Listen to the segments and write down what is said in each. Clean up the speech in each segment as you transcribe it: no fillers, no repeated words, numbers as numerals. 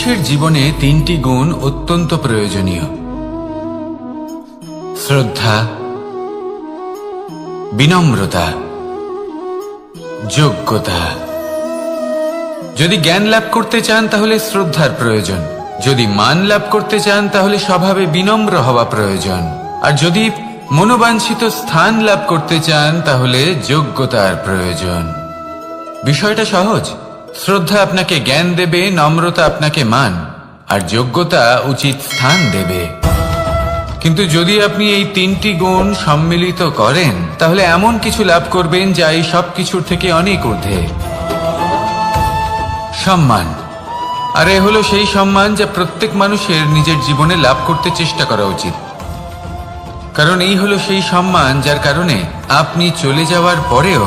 মানুষের জীবনে তিনটি গুণ অত্যন্ত প্রয়োজনীয়: শ্রদ্ধা, বিনম্রতা, যোগ্যতা। যদি জ্ঞান লাভ করতে চান তাহলে শ্রদ্ধার প্রয়োজন, যদি মান লাভ করতে চান তাহলে স্বভাবে বিনম্র হওয়া প্রয়োজন, আর যদি মনোবাঞ্ছিত স্থান লাভ করতে চান তাহলে যোগ্যতার প্রয়োজন। বিষয়টা সহজ। শ্রদ্ধা আপনাকে জ্ঞান দেবে, নম্রতা আপনাকে মান, আর যোগ্যতা উচিত স্থান দেবে। কিন্তু যদি আপনি এই তিনটি গুণ সম্মিলিত করেন তাহলে এমন কিছু লাভ করবেন যা এই সব কিছুর থেকে অনেক ঊর্ধ্বে। সম্মান। আর এ হলো সেই সম্মান যা প্রত্যেক মানুষের নিজের জীবনে লাভ করতে চেষ্টা করা উচিত, কারণ এই হলো সেই সম্মান যার কারণে আপনি চলে যাওয়ার পরেও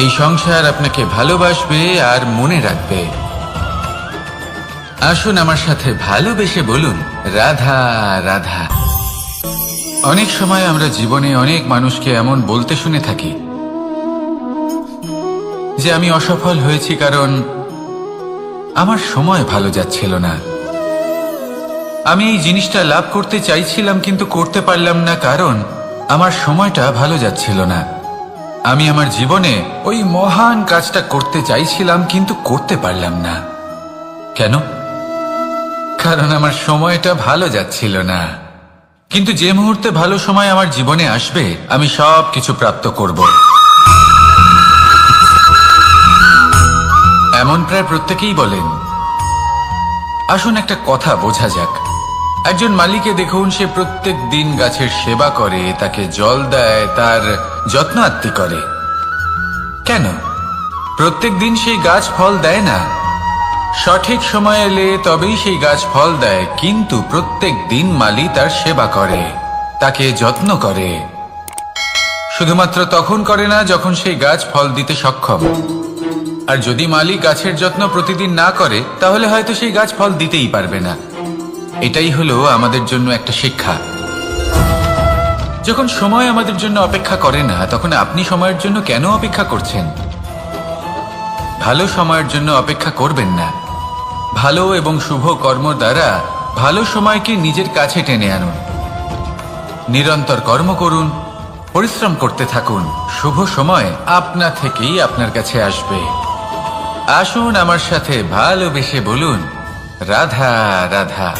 এই সংসার আপনাকে ভালোবাসবে আর মনে রাখবে। আসুন আমার সাথে ভালোবেসে বলুন, রাধা রাধা। অনেক সময় আমরা জীবনে অনেক মানুষকে এমন বলতে শুনে থাকি যে আমি অসফল হয়েছি কারণ আমার সময় ভালো যাচ্ছিল না, আমি এই জিনিসটা লাভ করতে চাইছিলাম কিন্তু করতে পারলাম না কারণ আমার সময়টা ভালো যাচ্ছিল না, আমি আমার জীবনে ওই মহান কাজটা করতে চাইছিলাম কিন্তু করতে পারলাম না। কেন? কারণ আমার সময়টা ভালো যাচ্ছিল না। কিন্তু যে মুহূর্তে ভালো সময় আমার জীবনে আসবে আমি সব কিছু প্রাপ্ত করব। এমন প্রায় প্রত্যেকেই বলেন। আসুন একটা কথা বোঝা যাক। একজন মালিকে দেখুন, সে প্রত্যেক দিন গাছের সেবা করে, তাকে জল দেয়, তার যত্ন আত্তি করে। কেন? প্রত্যেক দিন সেই গাছ ফল দেয় না, সঠিক সময় এলে তবেই সেই গাছ ফল দেয়, কিন্তু প্রত্যেক দিন মালি তার সেবা করে, তাকে যত্ন করে। শুধুমাত্র তখন করে না যখন সেই গাছ ফল দিতে সক্ষম। আর যদি মালি গাছের যত্ন প্রতিদিন না করে তাহলে হয়তো সেই গাছ ফল দিতেই পারবে না। এটাই হলো আমাদের জন্য একটা শিক্ষা। যখন সময় আমাদের জন্য অপেক্ষা করে না তখন আপনি সময়ের জন্য কেন অপেক্ষা করছেন? ভালো সময়ের জন্য অপেক্ষা করবেন না। ভালো এবং শুভ কর্ম দ্বারা ভালো সময়কে নিজের কাছে টেনে আনুন। নিরন্তর কর্ম করুন, পরিশ্রম করতে থাকুন, শুভ সময় আপনা থেকেই আপনার কাছে আসবে। আসুন আমার সাথে ভালোবেসে বলুন, রাধা রাধা।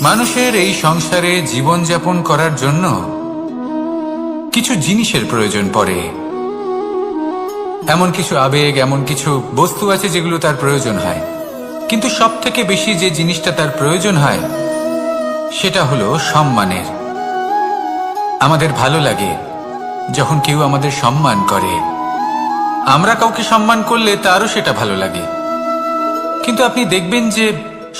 মানুষের এই সংসারে জীবনযাপন করার জন্য কিছু জিনিসের প্রয়োজন পড়ে। এমন কিছু আবেগ, এমন কিছু বস্তু আছে যেগুলো তার প্রয়োজন হয়, কিন্তু সব থেকে বেশি যে জিনিসটা তার প্রয়োজন হয় সেটা হলো সম্মানের। আমাদের ভালো লাগে যখন কেউ আমাদের সম্মান করে। আমরা কাউকে সম্মান করলে তারও সেটা ভালো লাগে। কিন্তু আপনি দেখবেন যে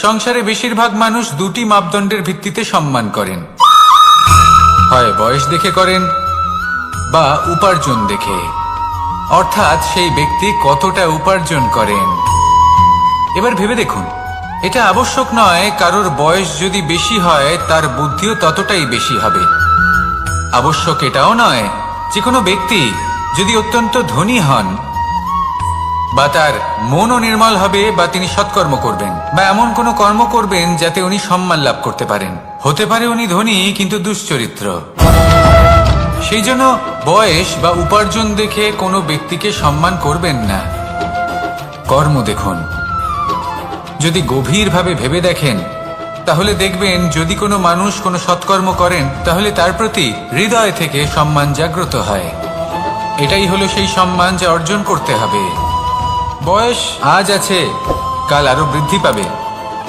সংসারে বেশিরভাগ মানুষ দুটি মাপদণ্ডের ভিত্তিতে সম্মান করেন। হয় বয়স দেখে করেন বা উপার্জন দেখে, অর্থাৎ সেই ব্যক্তি কতটা উপার্জন করেন। এবার ভেবে দেখুন, এটা আবশ্যক নয় কারোর বয়স যদি বেশি হয় তার বুদ্ধিও ততটাই বেশি হবে। আবশ্যক এটাও নয় যে কোনো ব্যক্তি যদি অত্যন্ত ধনী হন বা তার মনও নির্মল হবে বা তিনি সৎকর্ম করবেন বা এমন কোনো কর্ম করবেন যাতে উনি সম্মান লাভ করতে পারেন। হতে পারে উনি ধনী কিন্তু দুশ্চরিত্র। সেই জন্য বয়স বা উপার্জন দেখে কোনো ব্যক্তিকে সম্মান করবেন না। কর্ম দেখুন। যদি গভীরভাবে ভেবে দেখেন তাহলে দেখবেন যদি কোনো মানুষ কোনো সৎকর্ম করেন তাহলে তার প্রতি হৃদয় থেকে সম্মান জাগ্রত হয়। এটাই হলো সেই সম্মান যা অর্জন করতে হবে। বয়স আজ আছে, কাল আরো বৃদ্ধি পাবে।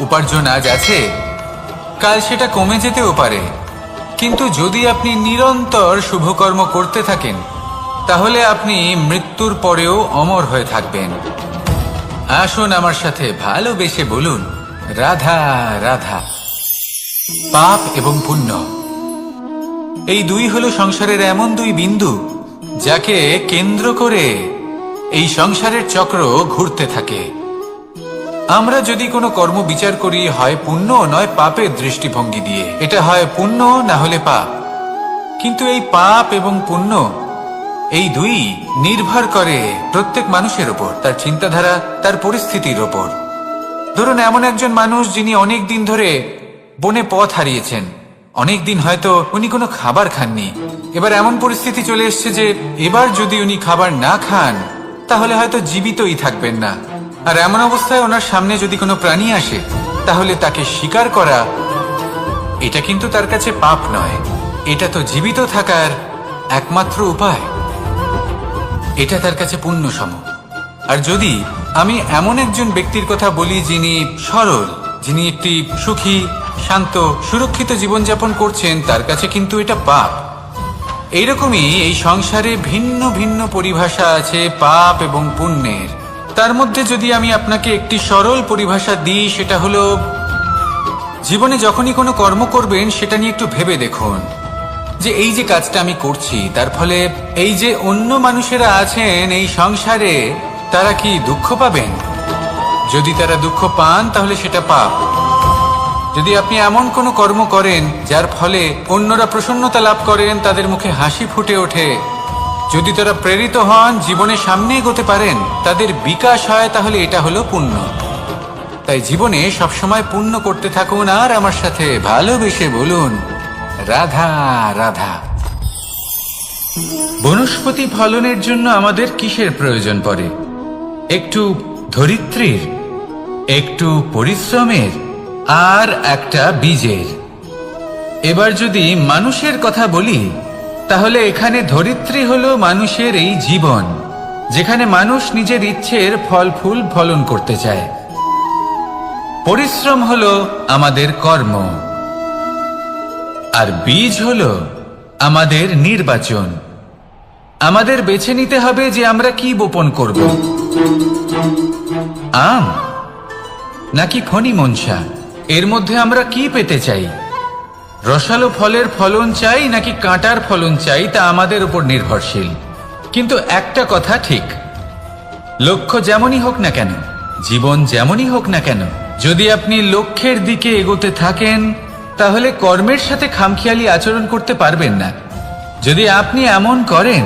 উপার্জন আজ আছে, কাল সেটা কমে যেতেও পারে। কিন্তু যদি আপনি নিরন্তর শুভকর্ম করতে থাকেন তাহলে আপনি মৃত্যুর পরেও অমর হয়ে থাকবেন। আসুন আমার সাথে ভালোবেসে বলুন, রাধা রাধা। পাপ এবং পুণ্য, এই দুই হলো সংসারের এমন দুই বিন্দু যাকে কেন্দ্র করে এই সংসারের চক্র ঘুরতে থাকে। আমরা যদি কোনো কর্ম বিচার করি হয় পুণ্য নয় পাপের দৃষ্টিভঙ্গি দিয়ে, এটা হয় পুণ্য না হলে পাপ। কিন্তু এই পাপ এবং পুণ্য এই দুই নির্ভর করে প্রত্যেক মানুষের ওপর, তার চিন্তাধারা, তার পরিস্থিতির ওপর। ধরুন এমন একজন মানুষ যিনি অনেক দিন ধরে বনে পথ হারিয়েছেন, অনেক দিন হয়তো উনি কোনো খাবার খাননি। এবার এমন পরিস্থিতি চলে এসছে যে এবার যদি উনি খাবার না খান তাহলে হয়তো জীবিতই থাকবেন না। আর এমন অবস্থায় ওনার সামনে যদি কোনো প্রাণী আসে তাহলে তাকে শিকার করা, এটা কিন্তু তার কাছে পাপ নয়, এটা তো জীবিত থাকার একমাত্র উপায়। এটা তার কাছে পুণ্যসম। আর যদি আমি এমন একজন ব্যক্তির কথা বলি যিনি সরল, যিনি একটি সুখী, শান্ত, সুরক্ষিত জীবনযাপন করছেন, তার কাছে কিন্তু এটা পাপ। এইরকমই এই সংসারে ভিন্ন ভিন্ন পরিভাষা আছে পাপ এবং পুণ্যের। তার মধ্যে যদি আমি আপনাকে একটি সরল পরিভাষা দিই, সেটা হলো জীবনে যখনই কোনো কর্ম করবেন সেটা নিয়ে একটু ভেবে দেখুন যে এই যে কাজটা আমি করছি তার ফলে এই যে অন্য মানুষেরা আছেন এই সংসারে, তারা কি দুঃখ পাবেন? যদি তারা দুঃখ পান তাহলে সেটা পাপ। যদি আপনি এমন কোনো কর্ম করেন যার ফলে অন্যরা প্রসন্নতা লাভ করেন, তাদের মুখে হাসি ফুটে ওঠে, যদি তারা প্রেরিত হন, জীবনে সামনে এগোতে পারেন, তাদের বিকাশ হয়, তাহলে এটা হলো পুণ্য। তাই জীবনে সবসময় পুণ্য করতে থাকুন আর আমার সাথে ভালোবেসে বলুন রাধা রাধা। বনস্পতি ফলনের জন্য আমাদের কিসের প্রয়োজন পড়ে? একটু ধরিত্রীর, একটু পরিশ্রমের, আর একটা বীজের। এবার যদি মানুষের কথা বলি তাহলে এখানে ধরিত্রী হলো মানুষের এই জীবন, যেখানে মানুষ নিজের ইচ্ছের ফল ফুল ফলন করতে চায়। পরিশ্রম হলো আমাদের কর্ম, আর বীজ হলো আমাদের নির্বাচন। আমাদের বেছে নিতে হবে যে আমরা কি বপন করব, আম নাকি ফণি মনসা। এর মধ্যে আমরা কি পেতে চাই? রসালো ফলের ফলন চাই নাকি কাঁটার ফলন চাই, তা আমাদের উপর নির্ভরশীল। কিন্তু একটা কথা ঠিক, লক্ষ্য যেমনই হোক না কেন, জীবন যেমনই হোক না কেন, যদি আপনি লক্ষ্যের দিকে এগোতে থাকেন তাহলে কর্মের সাথে খামখেয়ালি আচরণ করতে পারবেন না। যদি আপনি এমন করেন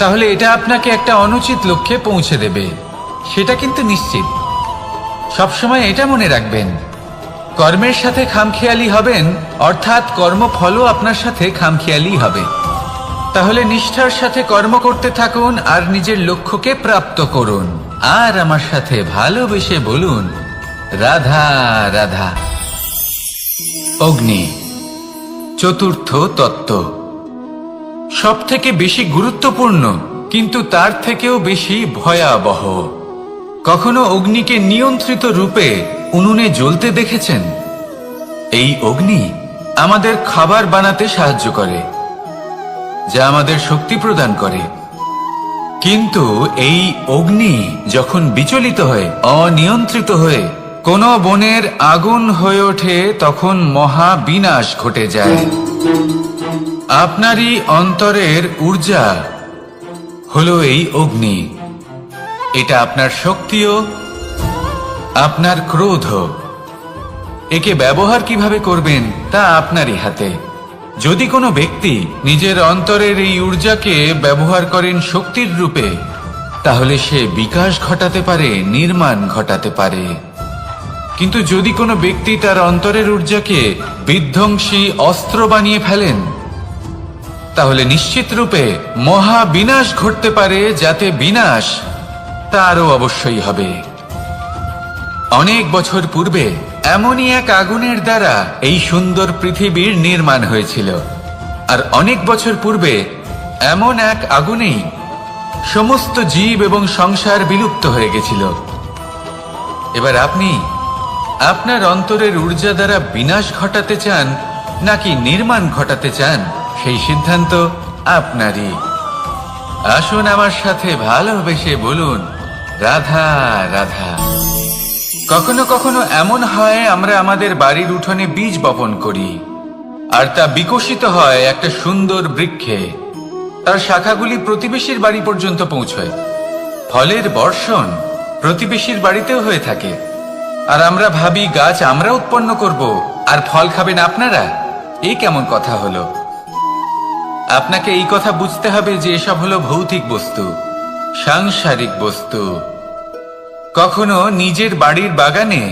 তাহলে এটা আপনাকে একটা অনুচিত লক্ষ্যে পৌঁছে দেবে, সেটা কিন্তু নিশ্চিত। সবসময় এটা মনে রাখবেন, কর্মের সাথে খামখেয়ালি হবেন অর্থাৎ কর্মফলও আপনার সাথে খামখেয়ালি হবে। তাহলে নিষ্ঠার সাথে কর্ম করতে থাকুন আর নিজের লক্ষ্যকে প্রাপ্ত করুন। আর আমার সাথে ভালোবেসে বলুন রাধা রাধা। অগ্নি চতুর্থ তত্ত্ব, সব থেকে বেশি গুরুত্বপূর্ণ কিন্তু তার থেকেও বেশি ভয়াবহ। কখনো অগ্নিকে নিয়ন্ত্রিত রূপে উনুনে জ্বলতে দেখেছেন? এই অগ্নি আমাদের খাবার বানাতে সাহায্য করে, যা আমাদের শক্তি প্রদান করে। কিন্তু এই অগ্নি যখন বিচলিত হয়ে, অনিয়ন্ত্রিত হয়ে কোনো বনের আগুন হয়ে ওঠে, তখন মহা বিনাশ ঘটে যায়। আপনারই অন্তরের ঊর্জা হলো এই অগ্নি। এটা আপনার শক্তিও, আপনার ক্রোধ। একে ব্যবহার কিভাবে করবেন তা আপনারই হাতে। যদি কোনো ব্যক্তি নিজের অন্তরের এই ঊর্জাকে ব্যবহার করেন শক্তির রূপে, তাহলে সে বিকাশ ঘটাতে পারে, নির্মাণ ঘটাতে পারে। কিন্তু যদি কোনো ব্যক্তি তার অন্তরের ঊর্জাকে বিধ্বংসী অস্ত্র বানিয়ে ফেলেন, তাহলে নিশ্চিত রূপে মহা বিনাশ ঘটতে পারে, যাতে বিনাশ তারও অবশ্যই হবে। অনেক বছর পূর্বে এমনই এক আগুনের দ্বারা এই সুন্দর পৃথিবীর নির্মাণ হয়েছিল। আর অনেক বছর পূর্বে এমন এক আগুনেই সমস্ত জীব এবং সংসার বিলুপ্ত হয়ে গেছিল। এবার আপনি আপনার অন্তরের ঊর্জা দ্বারা বিনাশ ঘটাতে চান নাকি নির্মাণ ঘটাতে চান, সেই সিদ্ধান্ত আপনারই। আসুন আমার সাথে ভালোবেসে বলুন রাধা রাধা। কখনো কখনো এমন হয় আমরা আমাদের বাড়ির উঠোনে বীজ বপন করি, আর তা বিকশিত হয় একটা সুন্দর বৃক্ষে। তার শাখাগুলি প্রতিবেশীর বাড়ি পর্যন্ত পৌঁছয়। ফলের বর্ষণ প্রতিবেশীর বাড়িতেও হয়ে থাকে। আর আমরা ভাবি গাছ আমরা উৎপন্ন করব আর ফল খাবেন আপনারা। এই কেমন কথা হলো? আপনাকে এই কথা বুঝতে হবে যে এসব হলো ভৌতিক বস্তু, সাংসারিক বস্তু। কখনো নিজের বাড়ির বাগানে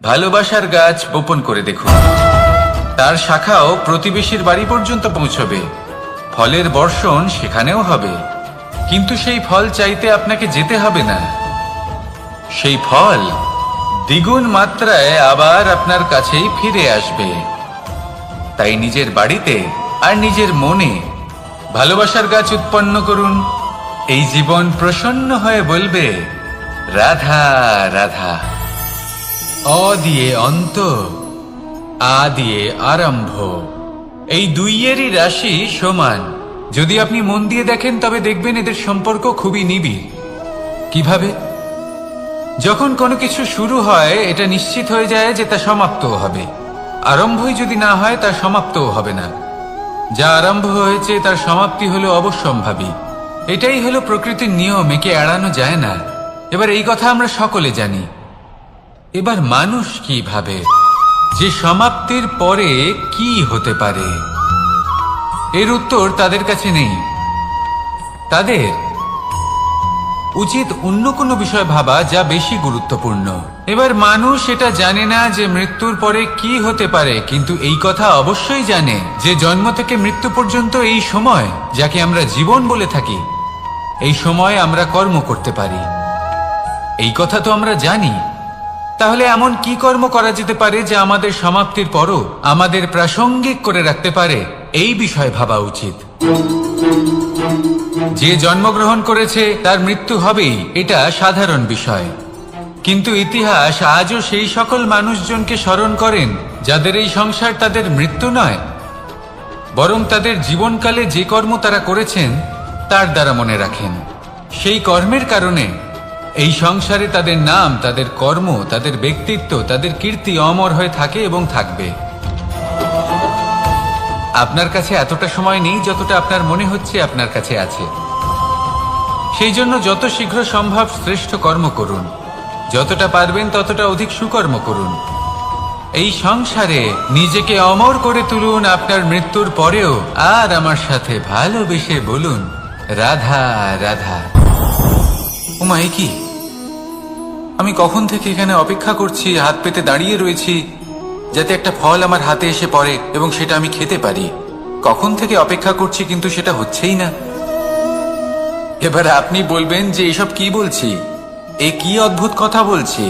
ভালোবাসার গাছ বপন করে দেখুন। তার শাখাও প্রতিবেশীর বাড়ি পর্যন্ত পৌঁছবে, ফলের বর্ষণ সেখানেও হবে। কিন্তু সেই ফল চাইতে আপনাকে যেতে হবে না, সেই ফল দ্বিগুণ মাত্রায় আবার আপনার কাছেই ফিরে আসবে। তাই নিজের বাড়িতে আর নিজের মনে ভালোবাসার গাছ উৎপন্ন করুন। এই জীবন প্রসন্ন হয়ে বলবে, রাধা রাধা। অ দিয়ে অন্ত, আ দিয়ে আরম্ভ, এই দুইয়েরই রাশি সমান। যদি আপনি মন দিয়ে দেখেন তবে দেখবেন এদের সম্পর্ক খুবই নিবিড়। কিভাবে? যখন কোনো কিছু শুরু হয় এটা নিশ্চিত হয়ে যায় যে তা সমাপ্তও হবে। আরম্ভই যদি না হয় তা সমাপ্তও হবে না। যা আরম্ভ হয়েছে তার সমাপ্তি হলো অবশ্যম্ভাবী। এটাই হলো প্রকৃতির নিয়ম, একে এড়ানো যায় না। এবার এই কথা আমরা সকলে জানি। এবার মানুষ কি ভাবে যে সমাপ্তির পরে কি হতে পারে, এর উত্তর তাদের কাছে নেই। তাদের উচিত অন্য কোনো বিষয় ভাবা যা বেশি গুরুত্বপূর্ণ। এবার মানুষ এটা জানে না যে মৃত্যুর পরে কি হতে পারে, কিন্তু এই কথা অবশ্যই জানে যে জন্ম থেকে মৃত্যু পর্যন্ত এই সময়, যাকে আমরা জীবন বলে থাকি, এই সময় আমরা কর্ম করতে পারি। এই কথা তো আমরা জানি। তাহলে এমন কি কর্ম করা যেতে পারে যা আমাদের সমাপ্তির পরও আমাদের প্রাসঙ্গিক করে রাখতে পারে, এই বিষয়ে ভাবা উচিত। যে জন্মগ্রহণ করেছে তার মৃত্যু হবেই, এটা সাধারণ বিষয়। কিন্তু ইতিহাস আজও সেই সকল মানুষজনকে স্মরণ করেন যাদের এই সংসার তাদের মৃত্যু নয়, বরং তাদের জীবনকালে যে কর্ম তারা করেছেন তার দ্বারা মনে রাখেন। সেই কর্মের কারণে এই সংসারে তাদের নাম, তাদের কর্ম, তাদের ব্যক্তিত্ব, তাদের কীর্তি অমর হয়ে থাকে এবং থাকবে। আপনার কাছে এতটা সময় নেই যতটা আপনার মনে হচ্ছে আপনার কাছে আছে। সেই জন্য যত শীঘ্র সম্ভব শ্রেষ্ঠ কর্ম করুন, যতটা পারবেন ততটা অধিক সুকর্ম করুন। এই সংসারে নিজেকে অমর করে তুলুন আপনার মৃত্যুর পরেও। আর আমার সাথে ভালোবেসে বলুন, রাধা রাধা। ওমা, এ কি? আমি কখন থেকে এখানে অপেক্ষা করছি, হাত পেতে দাঁড়িয়ে রয়েছি যাতে একটা ফল আমার হাতে এসে পড়ে এবং সেটা আমি খেতে পারি। কখন থেকে অপেক্ষা করছি, কিন্তু সেটা হচ্ছেই না। এবার আপনি বলবেন যে এসব কি বলছি, এ কি অদ্ভুত কথা বলছি।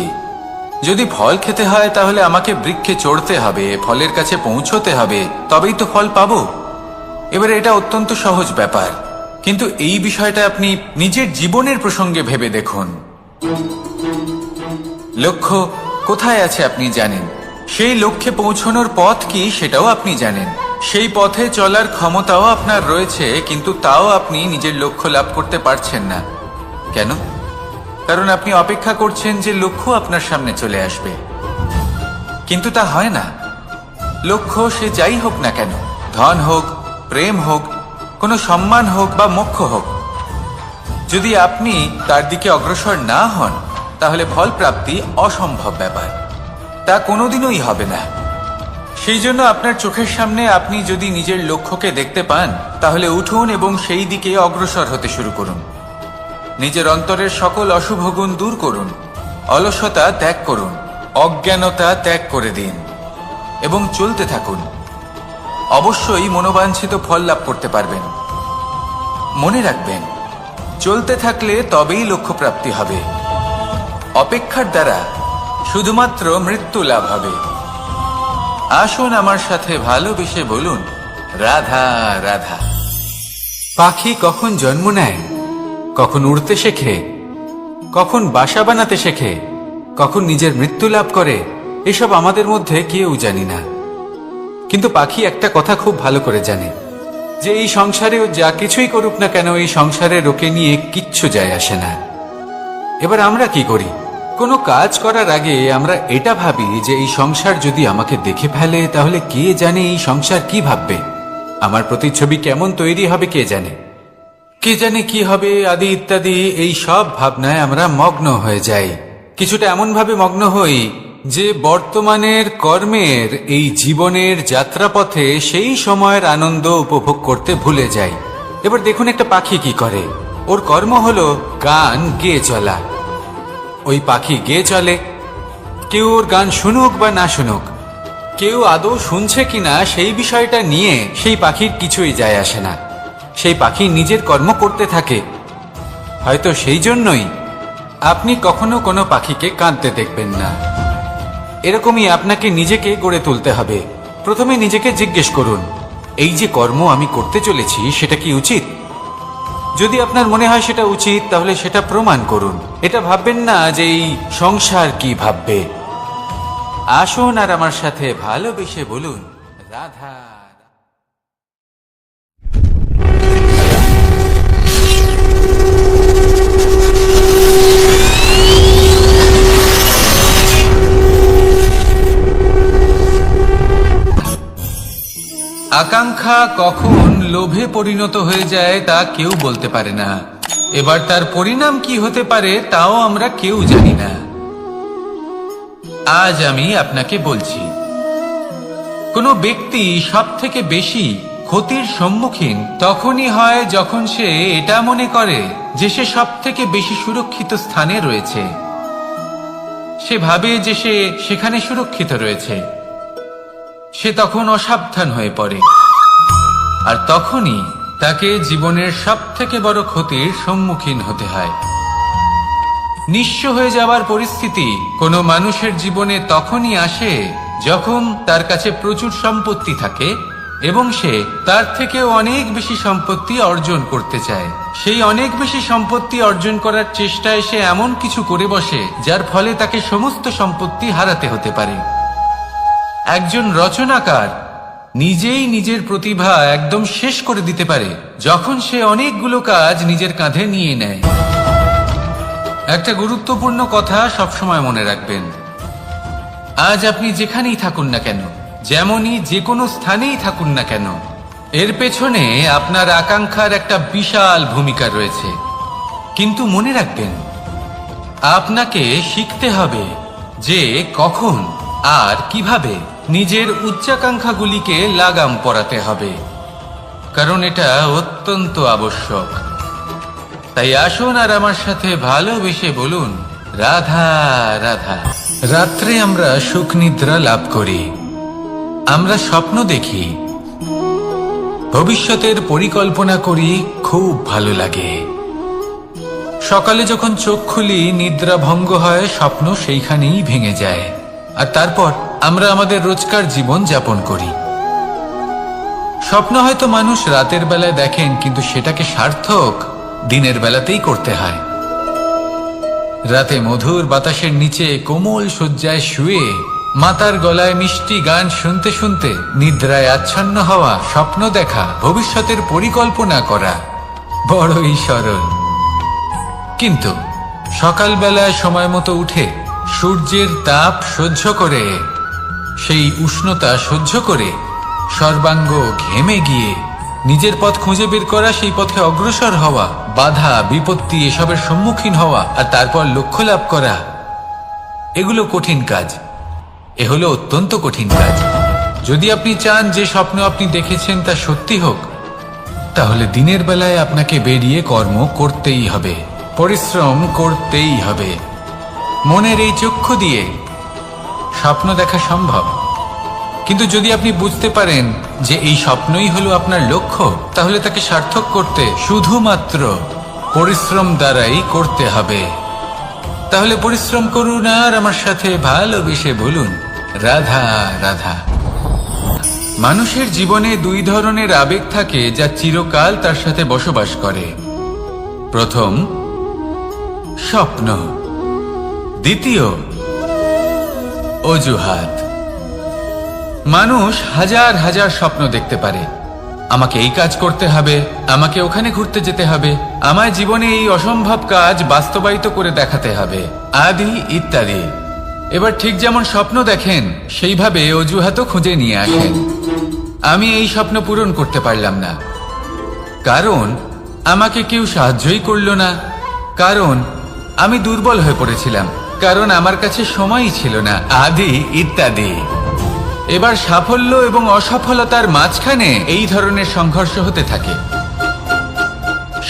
যদি ফল খেতে হয় তাহলে আমাকে বৃক্ষে চড়তে হবে, ফলের কাছে পৌঁছতে হবে, তবেই তো ফল পাবো। এবার এটা অত্যন্ত সহজ ব্যাপার, কিন্তু এই বিষয়টা আপনি নিজের জীবনের প্রসঙ্গে ভেবে দেখুন। লক্ষ্য কোথায় আছে আপনি জানেন, সেই লক্ষ্যে পৌঁছানোর পথ কি সেটাও আপনি জানেন, সেই পথে চলার ক্ষমতাও আপনার রয়েছে, কিন্তু তাও আপনি নিজের লক্ষ্য লাভ করতে পারছেন না। কেন? কারণ আপনি অপেক্ষা করছেন যে লক্ষ্য আপনার সামনে চলে আসবে, কিন্তু তা হয় না। লক্ষ্য সে যাই হোক না কেন, ধন হোক, প্রেম হোক, কোনো সম্মান হোক বা মোক্ষ হোক, যদি আপনি তার দিকে অগ্রসর না হন তাহলে ফল প্রাপ্তি অসম্ভব ব্যাপার, তা কোনোদিনই হবে না। সেই জন্য আপনার চোখের সামনে আপনি যদি নিজের লক্ষ্যকে দেখতে পান তাহলে উঠুন এবং সেই দিকে অগ্রসর হতে শুরু করুন। নিজের অন্তরের সকল অশুভ গুণ দূর করুন, অলসতা ত্যাগ করুন, অজ্ঞানতা ত্যাগ করে দিন এবং চলতে থাকুন। অবশ্যই মনোবাঞ্ছিত ফল লাভ করতে পারবেন। মনে রাখবেন, চলতে থাকলে তবেই লক্ষ্য প্রাপ্তি হবে। অপেক্ষার দ্বারা শুধুমাত্র মৃত্যু লাভ হবে। আসুন আমার সাথে ভালোবেসে বলুন, রাধা রাধা। পাখি কখন জন্ম নেয়, কখন উড়তে শেখে, কখন বাসা বানাতে শেখে, কখন নিজের মৃত্যু লাভ করে, এসব আমাদের মধ্যে কেউ জানি না। কিন্তু পাখি একটা কথা খুব ভালো করে জানে, যে এই সংসারে ও যা কিছুই করুক না কেন, এই সংসারের ওকে নিয়ে কিচ্ছু যায় আসে না। এবার আমরা কি করি? কোনো কাজ করার আগে আমরা এটা ভাবি যে এই সংসার যদি আমাকে দেখে ফেলে তাহলে কে জানে এই সংসার কি ভাববে, আমার প্রতিচ্ছবি কেমন তৈরি হবে কে জানে, কে জানে কি হবে আদি ইত্যাদি। এই সব ভাবনায় আমরা মগ্ন হয়ে যাই। কিছুটা এমন ভাবে মগ্ন হই যে বর্তমানের কর্মের এই জীবনের যাত্রাপথে সেই সময়ের আনন্দ উপভোগ করতে ভুলে যাই। এবার দেখুন একটা পাখি কি করে, ওর কর্ম হলো গান গেয়ে চলা। ওই পাখি গেয়ে চলে, কেউ ওর গান শুনুক বা না শুনুক, কেউ আদৌ শুনছে কিনা সেই বিষয়টা নিয়ে সেই পাখির কিছুই যায় আসে না। সেই পাখি নিজের কর্ম করতে থাকে। হয়তো সেই জন্যই আপনি কখনো কোনো পাখিকে কাঁদতে দেখবেন না। এরকমই আপনাকে নিজেকে গড়ে তুলতে হবে। প্রথমে নিজেকে জিজ্ঞেস করুন, এই যে কর্ম আমি করতে চলেছি সেটা কি উচিত? যদি আপনার মনে হয় সেটা উচিত, তাহলে সেটা প্রমাণ করুন। এটা ভাববেন না যে এই সংসার কি ভাববে। আসুন আর আমার সাথে ভালোবেসে বলুন, রাধা। আকাঙ্ক্ষা কখন লোভে পরিণত হয়ে যায় তা কেউ বলতে পারে না। এবার তার পরিণাম কি হতে পারে তাও আমরা কেউ জানি না। আজ আমি আপনাকে বলছি, কোনো ব্যক্তি সব থেকে বেশি ক্ষতির সম্মুখীন তখনই হয় যখন সে এটা মনে করে যে সে সব থেকে বেশি সুরক্ষিত স্থানে রয়েছে। সে ভাবে যে সে সেখানে সুরক্ষিত রয়েছে। সে তখন অসাবধান হয়ে পড়ে, আর তখনই তাকে জীবনের সব থেকে বড় ক্ষতির সম্মুখীন হতে হয়। নিঃস্ব হয়ে যাওয়ার পরিস্থিতি কোনো মানুষের জীবনে তখনই আসে যখন তার কাছে প্রচুর সম্পত্তি থাকে এবং সে তার থেকেও অনেক বেশি সম্পত্তি অর্জন করতে চায়। সেই অনেক বেশি সম্পত্তি অর্জন করার চেষ্টায় সে এমন কিছু করে বসে যার ফলে তাকে সমস্ত সম্পত্তি হারাতে হতে পারে। একজন রচনাকার নিজেই নিজের প্রতিভা একদম শেষ করে দিতে পারে যখন সে অনেকগুলো কাজ নিজের কাঁধে নিয়ে নেয়। একটা গুরুত্বপূর্ণ কথা সবসময় মনে রাখবেন, আজ আপনি যেখানেই থাকুন না কেন, যেমনই যে কোনো স্থানেই থাকুন না কেন, এর পেছনে আপনার আকাঙ্ক্ষার একটা বিশাল ভূমিকা রয়েছে। কিন্তু মনে রাখবেন, আপনাকে শিখতে হবে যে কখন আর কিভাবে নিজের উচ্চাকাঙ্ক্ষাগুলিকে লাগাম পরাতে হবে, কারণ এটা অত্যন্ত আবশ্যক। তাই আসুন আর আমার সাথে ভালোবেসে বলুন, রাধা রাধা। রাত্রে আমরা সুখ নিদ্রা লাভ করি, আমরা স্বপ্ন দেখি, ভবিষ্যতের পরিকল্পনা করি, খুব ভালো লাগে। সকালে যখন চোখ খুলি নিদ্রা ভঙ্গ হয়, স্বপ্ন সেইখানেই ভেঙে যায়, আর তারপর আমরা আমাদের রোজকার জীবন যাপন করি। স্বপ্ন হয়তো মানুষ রাতের বেলায় দেখেন, কিন্তু সেটাকে সার্থক দিনের বেলাতেই করতে হয়। রাতে মধুর বাতাসের নিচে কোমল শয্যায় শুয়ে মাতার গলায় মিষ্টি গান শুনতে শুনতে নিদ্রায় আচ্ছন্ন হওয়া, স্বপ্ন দেখা, ভবিষ্যতের পরিকল্পনা করা বড়ই সরল। কিন্তু সকালবেলায় সময় মতো উঠে সূর্যের তাপ সহ্য করে, সেই উষ্ণতা সহ্য করে সর্বাঙ্গ ঘেমে গিয়ে নিজের পথ খুঁজে বের করা, সেই পথে অগ্রসর হওয়া, বাধা বিপত্তি এসবের সম্মুখীন হওয়া, আর তারপর লক্ষ্য লাভ করা, এগুলো কঠিন কাজ। এ হলো অত্যন্ত কঠিন কাজ। যদি আপনি চান যে স্বপ্ন আপনি দেখেছেন তা সত্যি হোক, তাহলে দিনের বেলায় আপনাকে বেরিয়ে কর্ম করতেই হবে, পরিশ্রম করতেই হবে। মনের এই চক্ষু দিয়ে স্বপ্ন দেখা সম্ভব, কিন্তু যদি আপনি বুঝতে পারেন যে এই স্বপ্নই হলো আপনার লক্ষ্য, তাহলে তাকে সার্থক করতে শুধুমাত্র পরিশ্রম দ্বারাই করতে হবে। তাহলে পরিশ্রম করুন আর আমার সাথে ভালোবেসে বলুন, রাধা রাধা। মানুষের জীবনে দুই ধরনের আবেগ থাকে যা চিরকাল তার সাথে বসবাস করে। প্রথম, স্বপ্ন। দ্বিতীয়, অজুহাত। মানুষ হাজার হাজার স্বপ্ন দেখতে পারে, আমাকে এই কাজ করতে হবে, আমাকে ওখানে ঘুরতে যেতে হবে, আমায় জীবনে এই অসম্ভব কাজ বাস্তবায়িত করে দেখাতে হবে, আদি ইত্যাদি। এবার ঠিক যেমন স্বপ্ন দেখেন, সেইভাবে অজুহাতও খুঁজে নিয়ে আসেন। আমি এই স্বপ্ন পূরণ করতে পারলাম না, কারণ আমাকে কেউ সাহায্যই করলো না, কারণ আমি দুর্বল হয়ে পড়েছিলাম, কারণ আমার কাছে সময়ই ছিল না, আদি ইত্যাদি। এবার সাফল্য এবং অসফলতার মাঝখানে এই ধরনের সংঘর্ষ হতে থাকে।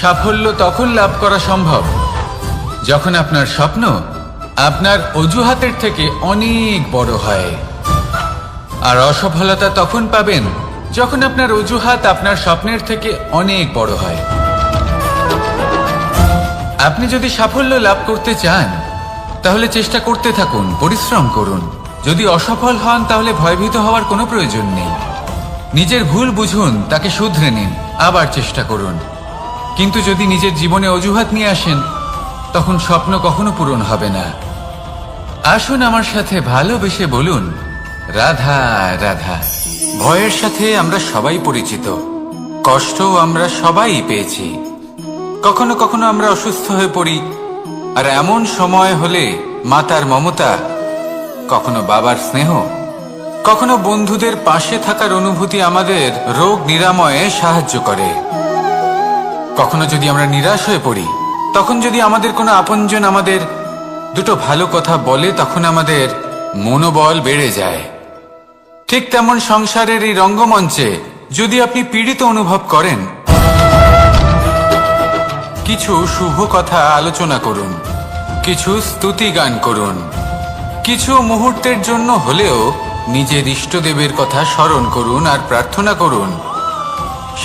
সাফল্য তখন লাভ করা সম্ভব যখন আপনার স্বপ্ন আপনার অজুহাতের থেকে অনেক বড় হয়। আর অসফলতা তখন পাবেন যখন আপনার অজুহাত আপনার স্বপ্নের থেকে অনেক বড় হয়। আপনি যদি সাফল্য লাভ করতে চান তাহলে চেষ্টা করতে থাকুন, পরিশ্রম করুন। যদি অসফল হন তাহলে ভয়ভীত হওয়ার কোনো প্রয়োজন নেই। নিজের ভুল বুঝুন, তাকে শুধরে নিন, আবার চেষ্টা করুন। কিন্তু যদি নিজের জীবনে অজুহাত নিয়ে আসেন তখন স্বপ্ন কখনো পূরণ হবে না। আসুন আমার সাথে ভালোবেসে বলুন, রাধা রাধা। ভয়ের সাথে আমরা সবাই পরিচিত, কষ্টও আমরা সবাই পেয়েছি। কখনো কখনো আমরা অসুস্থ হয়ে পড়ি, আর এমন সময় হলে মাতার মমতা, কখনো বাবার স্নেহ, কখনো বন্ধুদের পাশে থাকার অনুভূতি আমাদের রোগ নিরাময়ে সাহায্য করে। কখনো যদি আমরা নিরাশ হয়ে পড়ি, তখন যদি আমাদের কোনো আপনজন আমাদের দুটো ভালো কথা বলে, তখন আমাদের মনোবল বেড়ে যায়। ঠিক তেমন সংসারের এই রঙ্গমঞ্চে যদি আপনি পীড়িত অনুভব করেন, কিছু শুভ কথা আলোচনা করুন, কিছু স্তুতি গান করুন, কিছু মুহূর্তের জন্য হলেও নিজের ইষ্টদেবের কথা স্মরণ করুন আর প্রার্থনা করুন।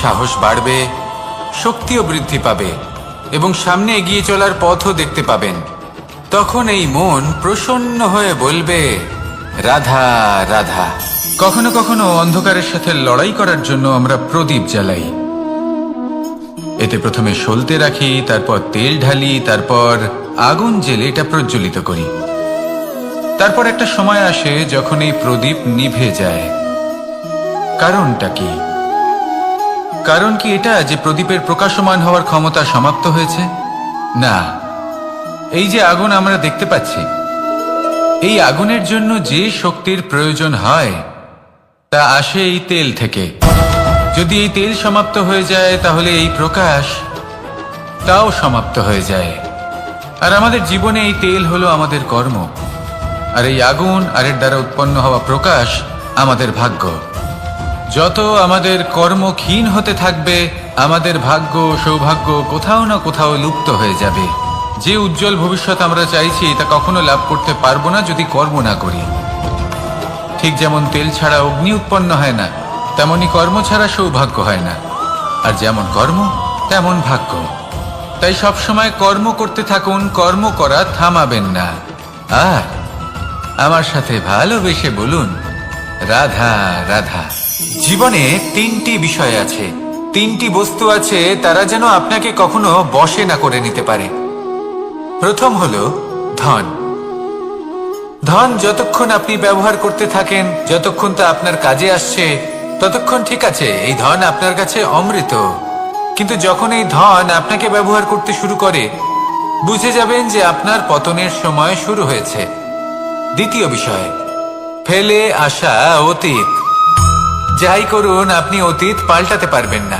সাহস বাড়বে, শক্তিও বৃদ্ধি পাবে এবং সামনে এগিয়ে চলার পথও দেখতে পাবেন। তখন এই মন প্রসন্ন হয়ে বলবে, রাধা রাধা। কখনো কখনো অন্ধকারের সাথে লড়াই করার জন্য আমরা প্রদীপ জ্বালাই। এতে প্রথমে সলতে রাখি, তারপর তেল ঢালি, তারপর আগুন জেলে এটা প্রজ্বলিত করি। তারপর একটা সময় আসে যখন এই প্রদীপ নিভে যায়। কারণটা কি? কারণ কি এটা যে প্রদীপের প্রকাশমান হওয়ার ক্ষমতা সমাপ্ত হয়েছে? না, এই যে আগুন আমরা দেখতে পাচ্ছি, এই আগুনের জন্য যে শক্তির প্রয়োজন হয় তা আসে এই তেল থেকে। যদি এই তেল সমাপ্ত হয়ে যায় তাহলে এই প্রকাশ তাও সমাপ্ত হয়ে যায়। আর আমাদের জীবনে এই তেল হলো আমাদের কর্ম, আর এই আগুন আর এর দ্বারা উৎপন্ন হওয়া প্রকাশ আমাদের ভাগ্য। যত আমাদের কর্ম ক্ষীণ হতে থাকবে, আমাদের ভাগ্য সৌভাগ্য কোথাও না কোথাও লুপ্ত হয়ে যাবে। যে উজ্জ্বল ভবিষ্যৎ আমরা চাইছি তা কখনো লাভ করতে পারবো না যদি কর্ম না করি। ঠিক যেমন তেল ছাড়া অগ্নি উৎপন্ন হয় না, তেমনি কর্ম ছাড়া সৌভাগ্য হয় না। আর যেমন কর্ম তেমন ভাগ্য। তাই সবসময় কর্ম করতে থাকুন, কর্ম করা থামাবেন না। আর আমার সাথে ভালোবেসে বলুন, রাধা রাধা। জীবনে তিনটি বিষয় আছে, তিনটি বস্তু আছে, তারা যেন আপনাকে কখনো বশে না করে নিতে পারে। প্রথম হলো ধন। ধন যতক্ষণ আপনি ব্যবহার করতে থাকেন, যতক্ষণ তা আপনার কাজে আসছে, ততক্ষণ ঠিক আছে, এই ধন আপনার কাছে অমৃত। কিন্তু যখন এই ধন আপনাকে ব্যবহার করতে শুরু করে, বুঝে যাবেন যে আপনার পতনের সময় শুরু হয়েছে। দ্বিতীয় বিষয়, ফেলে আসা অতীত। যাই করুন, আপনি অতীত পাল্টাতে পারবেন না,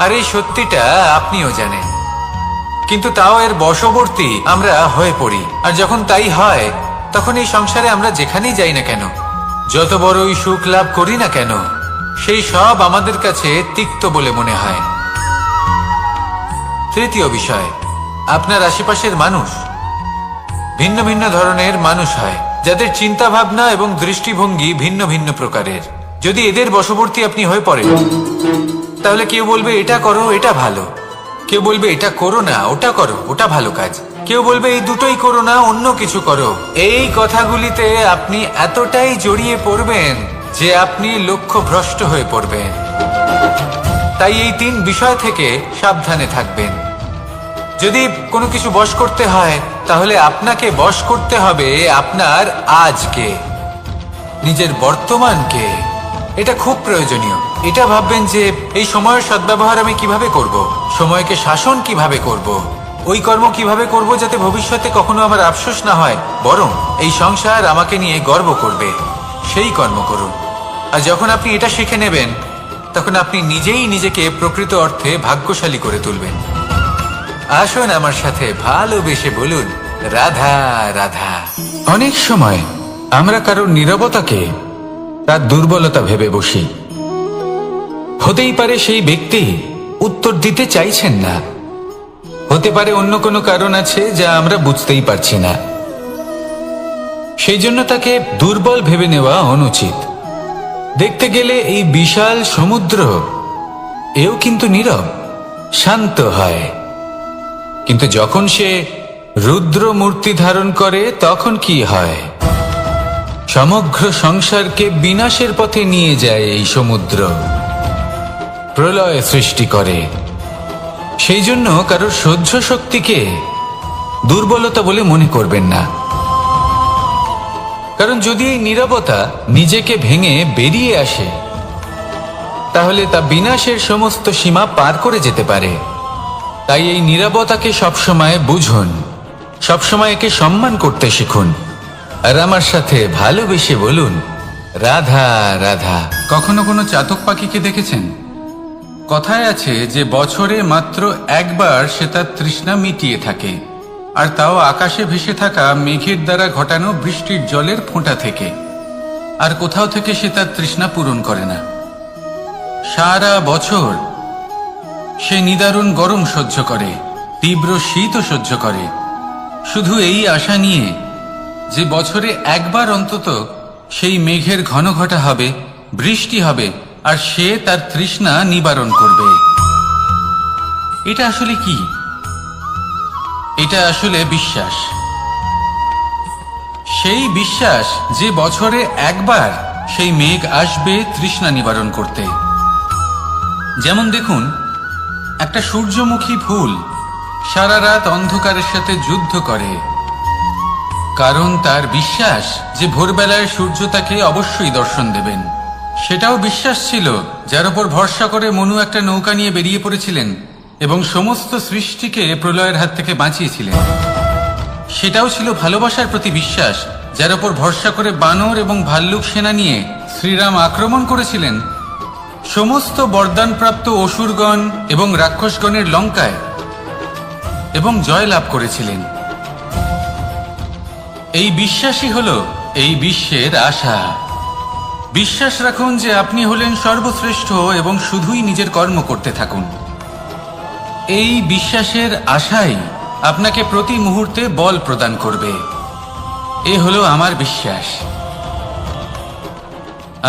আর এই সত্যিটা আপনিও জানেন। কিন্তু তাও এর বশবর্তী আমরা হয়ে পড়ি। আর যখন তাই হয়, তখন এই সংসারে আমরা যেখানেই যাই না কেন, যত বড়ই সুখ লাভ করি না কেন, সেই সব আমাদের কাছে তিক্ত বলে মনে হয়। তৃতীয় বিষয়, আপনার আশেপাশের মানুষ ভিন্ন ভিন্ন ধরনের মানুষ হয়, যাদের চিন্তা ভাবনা এবং দৃষ্টিভঙ্গি ভিন্ন ভিন্ন প্রকারের। যদি এদের বশবর্তী আপনি হয়ে পড়েন, তাহলে কেউ বলবে এটা করো, এটা ভালো। কেউ বলবে এটা করো না, ওটা করো, ওটা ভালো কাজ। কেউ বলবে এই দুটোই করো না, অন্য কিছু করো। এই কথাগুলিতে আপনি এতটাই জড়িয়ে পড়বেন যে আপনি লক্ষ্যভ্রষ্ট হয়ে পড়বেন। তাই এই তিন বিষয় থেকে সাবধানে থাকবেন। যদি কোনো কিছু বশ করতে হয়, তাহলে আপনাকে বশ করতে হবে আপনার আজকে, নিজের বর্তমানকে। এটা খুব প্রয়োজনীয়। এটা ভাববেন যে এই সময়ের সদ্ব্যবহার আমি কিভাবে করব, সময়কে শাসন কিভাবে করব, ওই কর্ম কিভাবে করব যাতে ভবিষ্যতে কখনো আমার আফসোস না হয়, বরং এই সংসার আমাকে নিয়ে গর্ব করবে, সেই কর্ম করুন। আর যখন আপনি এটা শিখে নেবেন, তখন আপনি নিজেই নিজেকে প্রকৃত অর্থে ভাগ্যশালী করে তুলবেন। আসুন আমার সাথে ভালোবেসে বলুন, রাধা রাধা। অনেক সময় আমরা কারোর নীরবতাকে তার দুর্বলতা ভেবে বসি। হতেই পারে সেই ব্যক্তি উত্তর দিতে চাইছেন না, হতে পারে অন্য কোনো কারণ আছে যা আমরা বুঝতেই পারছি না। সেই জন্য তাকে দুর্বল ভেবে নেওয়া অনুচিত। দেখতে গেলে এই বিশাল সমুদ্র এও কিন্তু নীরব, শান্ত হয়। কিন্তু যখন সে রুদ্র মূর্তি ধারণ করে তখন কি হয়? সমগ্র সংসারকে বিনাশের পথে নিয়ে যায় এই সমুদ্র, প্রলয় সৃষ্টি করে। সেই জন্য কারোর সহ্য শক্তিকে দুর্বলতা বলে মনে করবেন না। কারণ যদি এই নীরবতা নিজেকে ভেঙে বেরিয়ে আসে, তাহলে তা বিনাশের সমস্ত সীমা পার করে যেতে পারে। তাই এই নীরবতাকে সবসময় বুঝুন, সবসময় একে সম্মান করতে শিখুন, আর আমার সাথে ভালোবেসে বলুন, রাধা রাধা। কখনো কোনো চাতক পাখিকে দেখেছেন? কথায় আছে যে বছরে মাত্র একবার সে তার তৃষ্ণা মিটিয়ে থাকে, আর তাও আকাশে ভেসে থাকা মেঘের দ্বারা ঘটানো বৃষ্টির জলের ফোঁটা থেকে। আর কোথাও থেকে সে তার তৃষ্ণা পূরণ করে না। সারা বছর সে নিদারুণ গরম সহ্য করে, তীব্র শীতও সহ্য করে, শুধু এই আশা নিয়ে যে বছরে একবার অন্তত সেই মেঘের ঘন ঘটা হবে, বৃষ্টি হবে, আর সে তার তৃষ্ণা নিবারণ করবে। এটা আসলে কি? এটা আসলে বিশ্বাস। সেই বিশ্বাস যে বছরে একবার সেই মেঘ আসবে তৃষ্ণা নিবারণ করতে। যেমন দেখুন, একটা সূর্যমুখী ফুল সারা রাত অন্ধকারের সাথে যুদ্ধ করে, কারণ তার বিশ্বাস যে ভোরবেলায় সূর্য তাকে অবশ্যই দর্শন দেবেন। সেটাও বিশ্বাস ছিল যার উপর ভরসা করে মনু একটা নৌকা নিয়ে বেরিয়ে পড়েছিলেন এবং সমস্ত সৃষ্টিকে প্রলয়ের হাত থেকে বাঁচিয়েছিলেন। সেটাও ছিল ভালোবাসার প্রতি বিশ্বাস, যার উপর ভরসা করে বানর এবং ভাল্লুক সেনা নিয়ে শ্রীরাম আক্রমণ করেছিলেন সমস্ত বরদানপ্রাপ্ত অসুরগণ এবং রাক্ষসগণের লঙ্কায়, এবং জয় লাভ করেছিলেন। এই বিশ্বাসই হল এই বিশ্বের আশা। বিশ্বাস রাখুন যে আপনি হলেন সর্বশ্রেষ্ঠ এবং শুধুই নিজের কর্ম করতে থাকুন। এই বিশ্বাসের আশাই আপনাকে প্রতি মুহূর্তে বল প্রদান করবে। এ হলো আমার বিশ্বাস।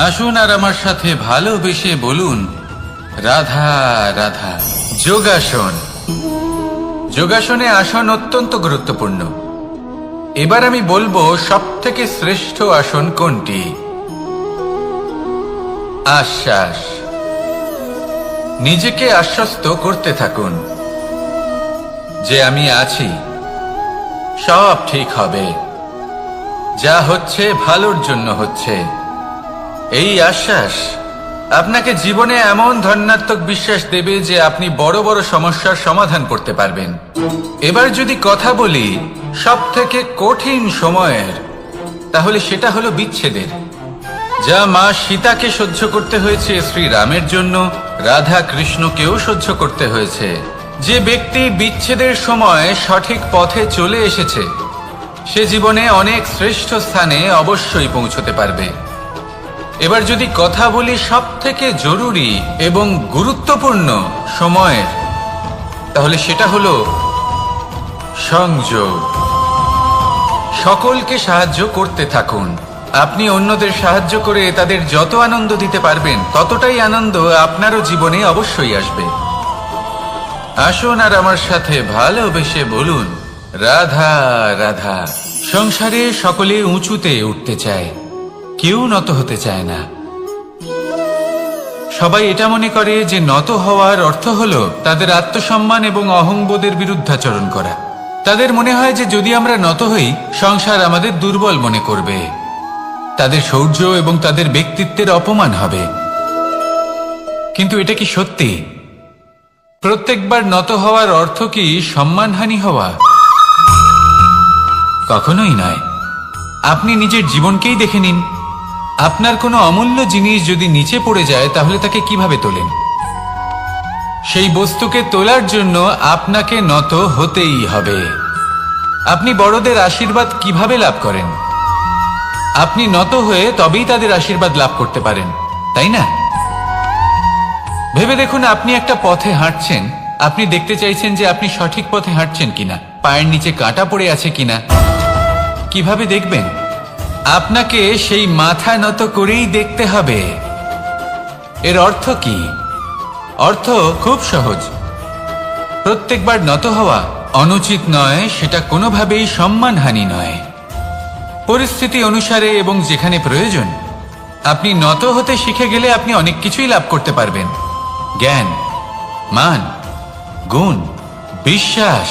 আসুন আর আমার সাথে ভালোবেসে বলুন, রাধা রাধা। যোগাসন। যোগাসনে আসন অত্যন্ত গুরুত্বপূর্ণ। এবার আমি বলবো সবথেকে শ্রেষ্ঠ আসন কোনটি। আশ্বাস। নিজেকে আশ্বস্ত করতে থাকুন যে আমি আছি, সব ঠিক হবে, যা হচ্ছে ভালোর জন্য হচ্ছে। এই আশ্বাস আপনাকে জীবনে এমন ধনাত্মক বিশ্বাস দেবে যে আপনি বড় বড় সমস্যার সমাধান করতে পারবেন। এবার যদি কথা বলি সবথেকে কঠিন সময়ের, তাহলে সেটা হলো বিচ্ছেদের। যা মা সীতাকে সহ্য করতে হয়েছে শ্রীরামের জন্য, রাধা কৃষ্ণকেও সহ্য করতে হয়েছে। যে ব্যক্তি বিচ্ছেদের সময় সঠিক পথে চলে এসেছে, সে জীবনে অনেক শ্রেষ্ঠ স্থানে অবশ্যই পৌঁছতে পারবে। এবার যদি কথা বলি সবথেকে জরুরি এবং গুরুত্বপূর্ণ সময়ের, তাহলে সেটা হলো সংযোগ। সকলকে সাহায্য করতে থাকুন। আপনি অন্যদের সাহায্য করে তাদের যত আনন্দ দিতে পারবেন, ততটাই আনন্দ আপনারও জীবনে অবশ্যই আসবে। আসুন আর আমার সাথে ভালোবেসে বলুন, রাধা রাধা। সংসারে সকলে উঁচুতে উঠতে চায়, কেউ নত হতে চায় না। সবাই এটা মনে করে যে নত হওয়ার অর্থ হলো তাদের আত্মসম্মান এবং অহংবোধের বিরুদ্ধাচরণ করা। তাদের মনে হয় যে যদি আমরা নত হই, সংসার আমাদের দুর্বল মনে করবে, তাদের শৌর্য এবং তাদের ব্যক্তিত্বের অপমান হবে। কিন্তু এটা কি সত্যি? প্রত্যেকবার নত হওয়ার অর্থ কি সম্মানহানি হওয়া? কখনোই নয়। আপনি নিজের জীবনকেই দেখে নিন। আপনার কোনো অমূল্য জিনিস যদি নিচে পড়ে যায়, তাহলে তাকে কিভাবে তোলেন? সেই বস্তুকে তোলার জন্য আপনাকে নত হতেই হবে। আপনি বড়দের আশীর্বাদ কিভাবে লাভ করেন? আপনি নত হয়ে তবেই তাদের আশীর্বাদ লাভ করতে পারেন, তাই না? ভেবে দেখুন, আপনি একটা পথে হাঁটছেন, আপনি দেখতে চাইছেন যে আপনি সঠিক পথে হাঁটছেন কিনা, পায়ের নিচে কাঁটা পড়ে আছে কিনা। কিভাবে দেখবেন? আপনাকে সেই মাথা নত করেই দেখতে হবে। এর অর্থ কি? অর্থ খুব সহজ। প্রত্যেকবার নত হওয়া অনুচিত নয়, সেটা কোনোভাবেই সম্মানহানি নয়। পরিস্থিতি অনুসারে এবং যেখানে প্রয়োজন আপনি নত হতে শিখে গেলে আপনি অনেক কিছুই লাভ করতে পারবেন। জ্ঞান, মান, গুণ, বিশ্বাস।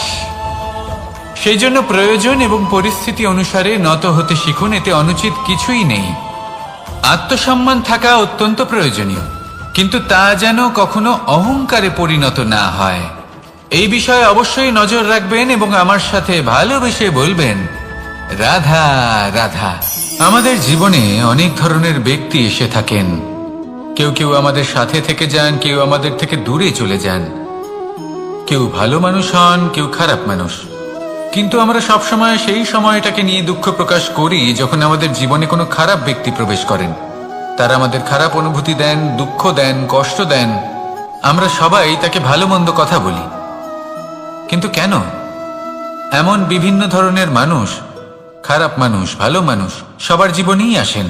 সেই জন্য প্রয়োজন এবং পরিস্থিতি অনুসারে নত হতে শিখুন, এতে অনুচিত কিছুই নেই। আত্মসম্মান থাকা অত্যন্ত প্রয়োজনীয়, কিন্তু তা যেন কখনো অহংকারে পরিণত না হয়। এই বিষয়ে অবশ্যই নজর রাখবেন এবং আমার সাথে ভালোবেসে বলবেন, রাধা রাধা। আমাদের জীবনে অনেক ধরনের ব্যক্তি এসে থাকেন। কেউ কেউ আমাদের সাথে থেকে যান, কেউ আমাদের থেকে দূরে চলে যান। কেউ ভালো মানুষ হন, কেউ খারাপ মানুষ। কিন্তু আমরা সবসময় সেই সময়টাকে নিয়ে দুঃখ প্রকাশ করি যখন আমাদের জীবনে কোনো খারাপ ব্যক্তি প্রবেশ করেন। তারা আমাদের খারাপ অনুভূতি দেন, দুঃখ দেন, কষ্ট দেন। আমরা সবাই তাকে ভালো মন্দ কথা বলি। কিন্তু কেন? এমন বিভিন্ন ধরনের মানুষ, খারাপ মানুষ, ভালো মানুষ সবার জীবনেই আসেন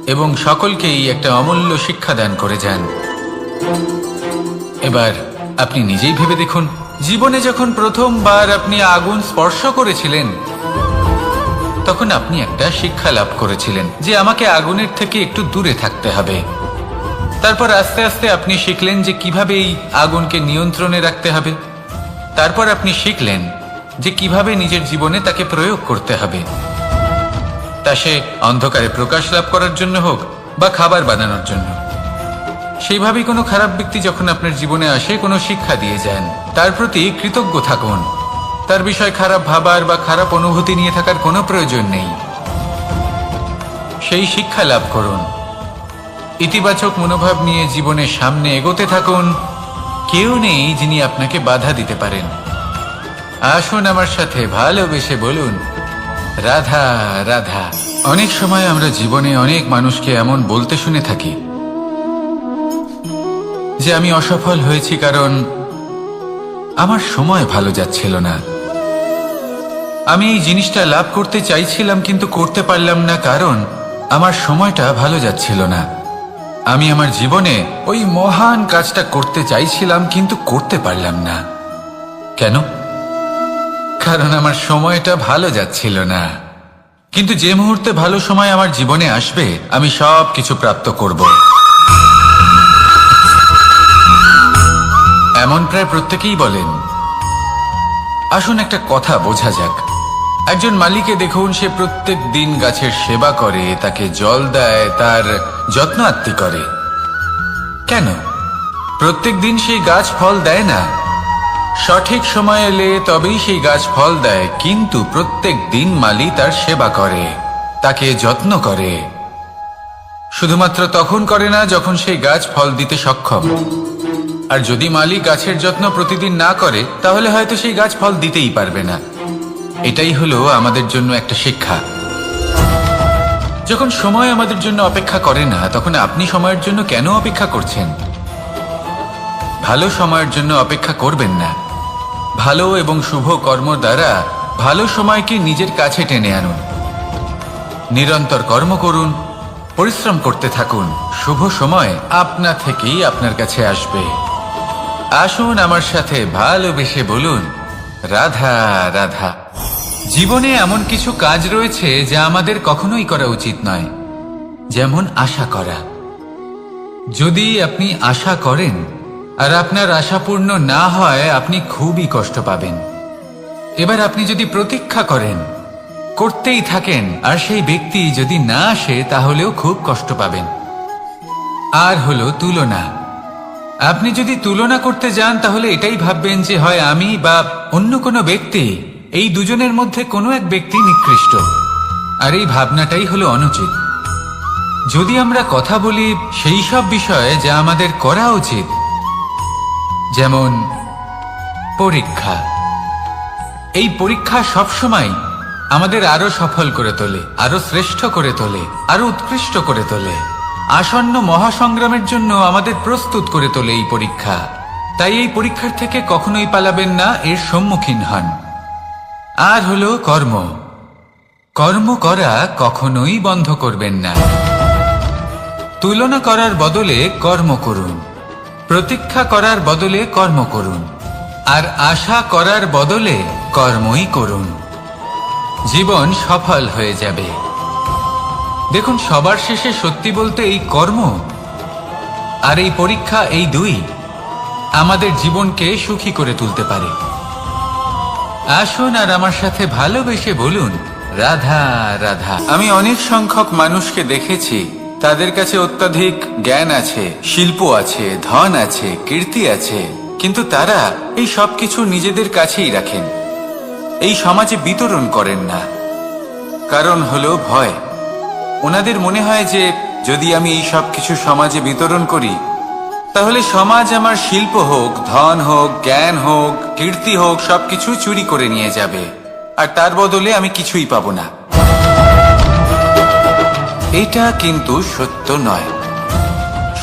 এবং সকলকেই একটা অমূল্য শিক্ষা দান করে যান। এবার আপনি নিজেই ভেবে দেখুন, জীবনে যখন প্রথমবার আপনি আগুন স্পর্শ করেছিলেন তখন আপনি একটা শিক্ষা লাভ করেছিলেন যে আমাকে আগুনের থেকে একটু দূরে থাকতে হবে। তারপর আস্তে আস্তে আপনি শিখলেন যে কিভাবে এই আগুনকে নিয়ন্ত্রণে রাখতে হবে। তারপর আপনি শিখলেন যে কিভাবে নিজের জীবনে তাকে প্রয়োগ করতে হবে, তা সে অন্ধকারে প্রকাশ লাভ করার জন্য হোক বা খাবার বানানোর জন্য। সেইভাবেই কোনো খারাপ ব্যক্তি যখন আপনার জীবনে আসে কোনো শিক্ষা দিয়ে যান, তার প্রতি কৃতজ্ঞ থাকুন। তার বিষয় খারাপ ভাবার বা খারাপ অনুভূতি নিয়ে থাকার কোনো প্রয়োজন নেই। সেই শিক্ষা লাভ করুন, ইতিবাচক মনোভাব নিয়ে জীবনের সামনে এগোতে থাকুন। কেউ নেই যিনি আপনাকে বাধা দিতে পারেন। আসুন আমার সাথে ভালোবেসে বলুন, রাধা রাধা। অনেক সময় আমরা জীবনে অনেক মানুষকে এমন বলতে শুনে থাকি যে আমি অসফল হয়েছি কারণ আমার সময় ভালো যাচ্ছিল না। আমি এই জিনিসটা লাভ করতে চাইছিলাম কিন্তু করতে পারলাম না কারণ আমার সময়টা ভালো যাচ্ছিল না। আমি আমার জীবনে ওই মহান কাজটা করতে চাইছিলাম কিন্তু করতে পারলাম না। কেন? কারণ আমার সময়টা ভালো যাচ্ছিল না। কিন্তু যে মুহূর্তে ভালো সময় আমার জীবনে আসবে আমি সব কিছু প্রাপ্ত করব। এমন প্রায় প্রত্যেকেই বলেন। আসুন একটা কথা বোঝা যাক। একজন মালিকে দেখুন, সে প্রত্যেক দিন গাছের সেবা করে, তাকে জল দেয়, তার যত্ন আত্তি করে। কেন? প্রত্যেক দিন সেই গাছ ফল দেয় না। সঠিক সময় এলে তবেই সেই গাছ ফল দেয়, কিন্তু প্রত্যেক দিন মালি তার সেবা করে, তাকে যত্ন করে। শুধুমাত্র তখন করে না যখন সেই গাছ ফল দিতে সক্ষম। আর যদি মালি গাছের যত্ন প্রতিদিন না করে তাহলে হয়তো সেই গাছ ফল দিতেই পারবে না। এটাই হলো আমাদের জন্য একটা শিক্ষা। যখন সময় আমাদের জন্য অপেক্ষা করে না তখন আপনি সময়ের জন্য কেন অপেক্ষা করছেন? ভালো সময়ের জন্য অপেক্ষা করবেন না। ভালো এবং শুভ কর্ম দ্বারা ভালো সময়কে নিজের কাছে টেনে আনুন। নিরন্তর কর্ম করুন, পরিশ্রম করতে থাকুন। শুভ সময় আপনা থেকেই আপনার কাছে আসবে। আসুন আমার সাথে ভালোবেসে বলুন, রাধা রাধা। জীবনে এমন কিছু কাজ রয়েছে যা আমাদের কখনোই করা উচিত নয়, যেমন আশা করা। যদি আপনি আশা করেন আর আপনার আশা পূর্ণ না হয় আপনি খুবই কষ্ট পাবেন। এবার আপনি যদি প্রতীক্ষা করেন, করতেই থাকেন, আর সেই ব্যক্তি যদি না আসে তাহলেও খুব কষ্ট পাবেন। আর হলো তুলনা। আপনি যদি তুলনা করতে যান তাহলে এটাই ভাববেন যে হয় আমি বা অন্য কোনো ব্যক্তি, এই দুজনের মধ্যে কোনো এক ব্যক্তি নিকৃষ্ট। আর এই ভাবনাটাই হলো অনুচিত। যদি আমরা কথা বলি সেই সব বিষয়ে যা আমাদের করা উচিত, যেমন পরীক্ষা। এই পরীক্ষা সবসময় আমাদের আরো সফল করে তোলে, আরো শ্রেষ্ঠ করে তোলে, আরো উৎকৃষ্ট করে তোলে। আসন্ন মহাসংগ্রামের জন্য আমাদের প্রস্তুত করে তোলে এই পরীক্ষা। তাই এই পরীক্ষার থেকে কখনোই পালাবেন না, এর সম্মুখীন হন। আর হলো কর্ম। কর্ম করা কখনোই বন্ধ করবেন না। তুলনা করার বদলে কর্ম করুন, প্রতীক্ষা করার বদলে কর্ম করুন, আর আশা করার বদলে কর্মই করুন। জীবন সফল হয়ে যাবে। দেখুন, সবার শেষে সত্যি বলতে এই কর্ম আর এই পরীক্ষা, এই দুই আমাদের জীবনকে সুখী করে তুলতে পারে। আসুন আর আমার সাথে ভালোবেসে বলুন, রাধা রাধা। আমি অনেক সংখ্যক মানুষকে দেখেছি, তাদের কাছে অত্যাধিক জ্ঞান আছে, শিল্প আছে, ধন আছে, কীর্তি আছে, কিন্তু তারা এই সব কিছু নিজেদের কাছেই রাখেন, এই সমাজে বিতরণ করেন না। কারণ হলো ভয়। ওনাদের মনে হয় যে যদি আমি এই সব কিছু সমাজে বিতরণ করি, তাহলে সমাজ আমার শিল্প হোক, ধন হোক, জ্ঞান হোক, কীর্তি হোক, সবকিছু চুরি করে নিয়ে যাবে, আর তার বদলে আমি কিছুই পাবো না। এটা কিন্তু সত্য নয়।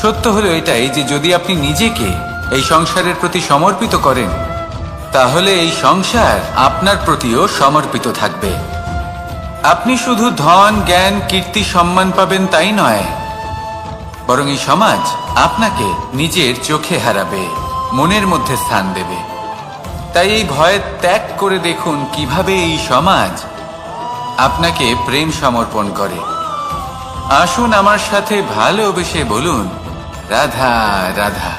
সত্য হলো এটাই যে যদি আপনি নিজেকে এই সংসারের প্রতি সমর্পিত করেন, তাহলে এই সংসার আপনার প্রতিও সমর্পিত থাকবে। আপনি শুধু ধন, জ্ঞান, কীর্তি, সম্মান পাবেন তাই নয়, বরং এই সমাজ আপনাকে নিজের চোখে হারাবে, মনের মধ্যে স্থান দেবে। তাই এই ভয় ত্যাগ করে দেখুন কিভাবে এই সমাজ আপনাকে প্রেম সমর্পণ করে। আসুন আমার সাথে ভালোবেসে বলুন, রাধা রাধা।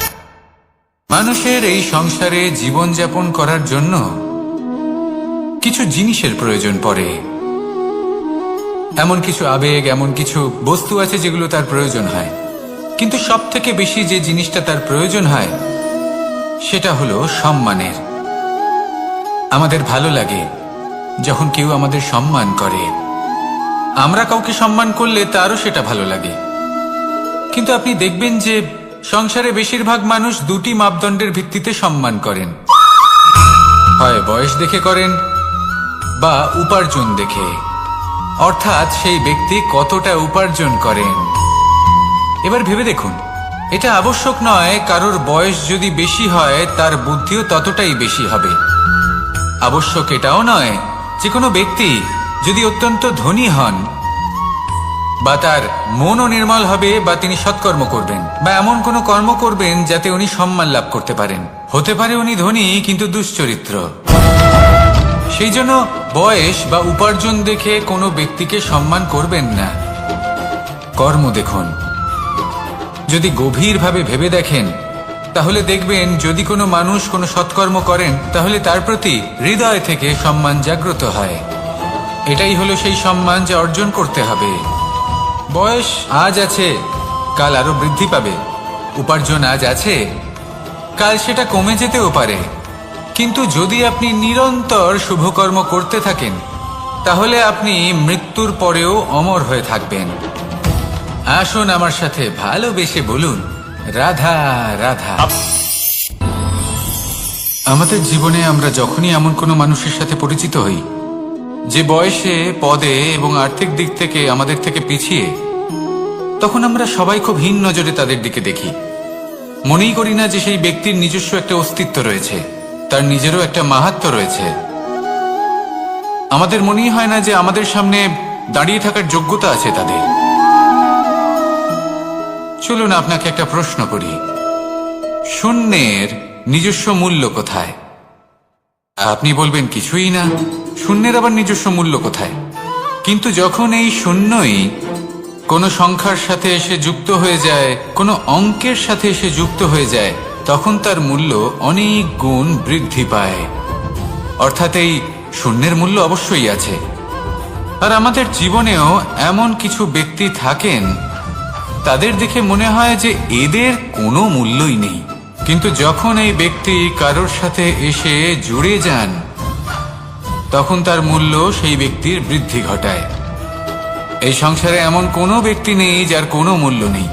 মানুষের এই সংসারে জীবনযাপন করার জন্য কিছু জিনিসের প্রয়োজন পড়ে। এমন কিছু আবেগ, এমন কিছু বস্তু আছে যেগুলো তার প্রয়োজন হয়, কিন্তু সব থেকে বেশি যে জিনিসটা তার প্রয়োজন হয় সেটা হলো সম্মানের। আমাদের ভালো লাগে যখন কেউ আমাদের সম্মান করে। আমরা কাউকে সম্মান করলে তারও সেটা ভালো লাগে। কিন্তু আপনি দেখবেন যে সংসারে বেশিরভাগ মানুষ দুটি মাপদণ্ডের ভিত্তিতে সম্মান করেন, হয় বয়স দেখে করেন বা উপার্জন দেখে, অর্থাৎ সেই ব্যক্তি কতটা উপার্জন করেন। এবার ভেবে দেখুন, এটা আবশ্যক নয় কারোর বয়স যদি বেশি হয় তার বুদ্ধিও ততটাই বেশি হবে। আবশ্যক এটাও নয় যে কোনো ব্যক্তি যদি অত্যন্ত ধনী হন বা তার মনও নির্মল হবে বা তিনি সৎকর্ম করবেন বা এমন কোনো কর্ম করবেন যাতে উনি সম্মান লাভ করতে পারেন। হতে পারে উনি ধনী কিন্তু দুশ্চরিত্র। সেই জন্য বয়স বা উপার্জন দেখে কোনো ব্যক্তিকে সম্মান করবেন না। কর্ম দেখুন। যদি গভীরভাবে ভেবে দেখেন তাহলে দেখবেন যদি কোনো মানুষ কোনো সৎকর্ম করেন তাহলে তার প্রতি হৃদয় থেকে সম্মান জাগ্রত হয়। এটাই হলো সেই সম্মান যা অর্জন করতে হবে। বয়স আজ আছে, কাল আরো বৃদ্ধি পাবে। উপার্জন আজ আছে, কাল সেটা কমে যেতেও পারে। কিন্তু যদি আপনি নিরন্তর শুভকর্ম করতে থাকেন তাহলে আপনি মৃত্যুর পরেও অমর হয়ে থাকবেন। আসুন আমার সাথে ভালোবেসে বলুন, রাধা রাধা। আমাদের জীবনে আমরা যখনই এমন কোনো মানুষের সাথে পরিচিত হই যে বয়সে, পদে এবং আর্থিক দিক থেকে আমাদের থেকে পিছিয়ে, তখন আমরা সবাই খুব হীন নজরে তাদের দিকে দেখি। মনেই করি না যে সেই ব্যক্তির নিজস্ব একটা অস্তিত্ব রয়েছে, তার নিজেরও একটা মাহাত্ম্য রয়েছে। আমাদের মনেই হয় না যে আমাদের সামনে দাঁড়িয়ে থাকার যোগ্যতা আছে তাদের। চলুন আপনাকে একটা প্রশ্ন করি, শূন্যের নিজস্ব মূল্য কোথায়? আপনি বলবেন কিছুই না। শূন্যের আবার নিজস্ব মূল্য কোথায়? কিন্তু যখন এই শূন্যই কোনো সংখ্যার সাথে এসে যুক্ত হয়ে যায়, কোনো অঙ্কের সাথে এসে যুক্ত হয়ে যায়, তখন তার মূল্য অনেক গুণ বৃদ্ধি পায়। অর্থাৎ এই শূন্যের মূল্য অবশ্যই আছে। আর আমাদের জীবনেও এমন কিছু ব্যক্তি থাকেন, তাদের দেখে মনে হয় যে এদের কোনো মূল্যই নেই। কিন্তু যখন এই ব্যক্তি কারোর সাথে এসে জুড়ে যান তখন তার মূল্য সেই ব্যক্তির বৃদ্ধি ঘটায়। এই সংসারে এমন কোনো ব্যক্তি নেই যার কোনো মূল্য নেই।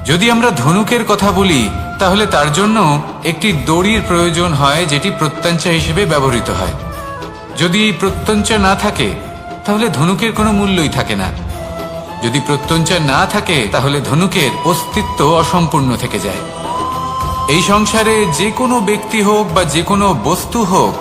যদি আমরা ধনুকের কথা বলি তাহলে তার জন্য একটি দড়ির প্রয়োজন হয় যেটি প্রত্যঞ্চা হিসেবে ব্যবহৃত হয়। যদি প্রত্যঞ্চা না থাকে তাহলে ধনুকের কোনো মূল্যই থাকে না। যদি প্রত্যঞ্চা না থাকে তাহলে ধনুকের অস্তিত্ব অসম্পূর্ণ থেকে যায়। এই সংসারে যে কোনো ব্যক্তি হোক বা যে কোনো বস্তু হোক,